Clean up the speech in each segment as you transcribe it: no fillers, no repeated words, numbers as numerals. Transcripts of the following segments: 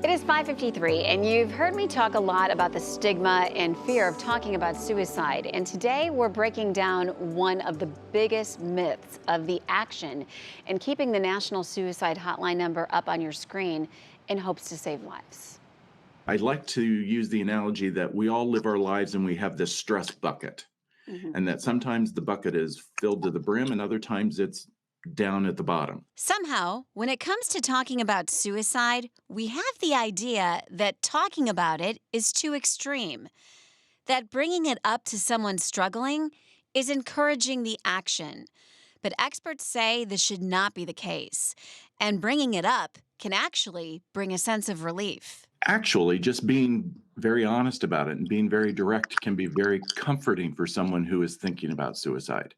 It is 5:53, and you've heard me talk a lot about the stigma and fear of talking about suicide. And today we're breaking down one of the biggest myths of the action and keeping the National Suicide Hotline number up on your screen in hopes to save lives. I'd like to use the analogy that we all live our lives and we have this stress bucket, Mhm. and that sometimes the bucket is filled to the brim and other times it's down at the bottom. Somehow, when it comes to talking about suicide, we have the idea that talking about it is too extreme, that bringing it up to someone struggling is encouraging the action. But experts say this should not be the case, and bringing it up can actually bring a sense of relief. Actually, just being very honest about it and being very direct can be very comforting for someone who is thinking about suicide.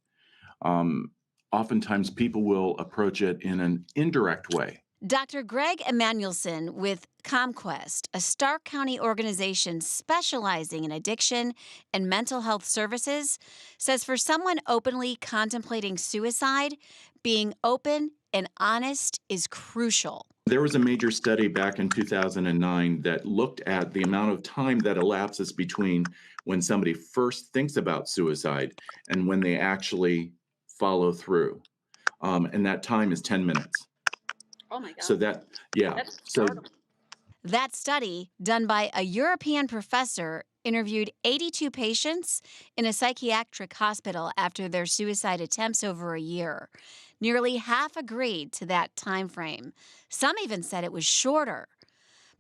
Um, Oftentimes, people will approach it in an indirect way. Dr. Greg Emanuelson with ComQuest, a Stark County organization specializing in addiction and mental health services, says for someone openly contemplating suicide, being open and honest is crucial. There was a major study back in 2009 that looked at the amount of time that elapses between when somebody first thinks about suicide and when they actually follow through. And that time is 10 minutes. Oh my So God. that, yeah. That's So startling. That study, done by a European professor, interviewed 82 patients in a psychiatric hospital after their suicide attempts over a year. Nearly half agreed to that time frame. Some even said it was shorter.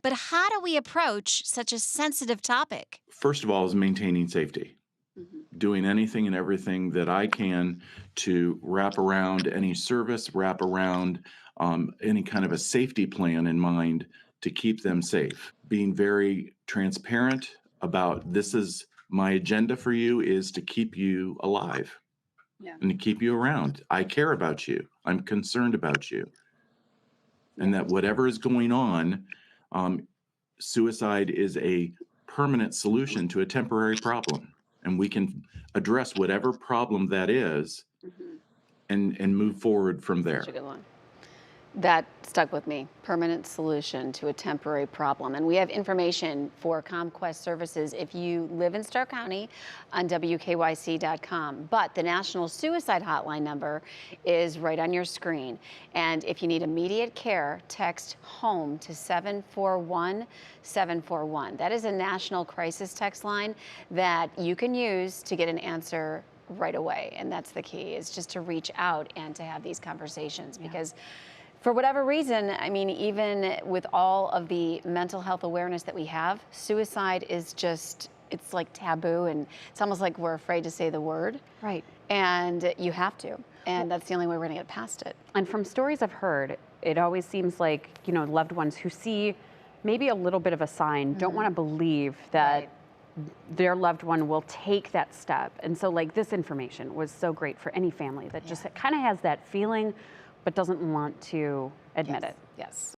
But how do we approach such a sensitive topic? first of all is maintaining safety, doing anything and everything that I can to wrap around any service, wrap around any kind of a safety plan in mind to keep them safe. Being very transparent about this is my agenda for you is to keep you alive Yeah. and to keep you around. I care about you. I'm concerned about you. And that whatever is going on, um, suicide is a permanent solution to a temporary problem. And we can address whatever problem that is and move forward from there. Such a good one. That stuck with me. Permanent solution to a temporary problem. And we have information for ComQuest services if you live in Stark County on wkyc.com. But the National Suicide Hotline number is right on your screen. And if you need immediate care, text HOME to 741-741. That is a national crisis text line that you can use to get an answer right away. And that's the key, is just to reach out and to have these conversations. Because for whatever reason, I mean, even with all of the mental health awareness that we have, suicide is just, it's like taboo, and it's almost like we're afraid to say the word. Right. And you have to. And that's the only way we're going to get past it. And from stories I've heard, it always seems like, loved ones who see maybe a little bit of a sign don't want to believe that their loved one will take that step. And so like this information was so great for any family that just kind of has that feeling but doesn't want to admit it. Yes.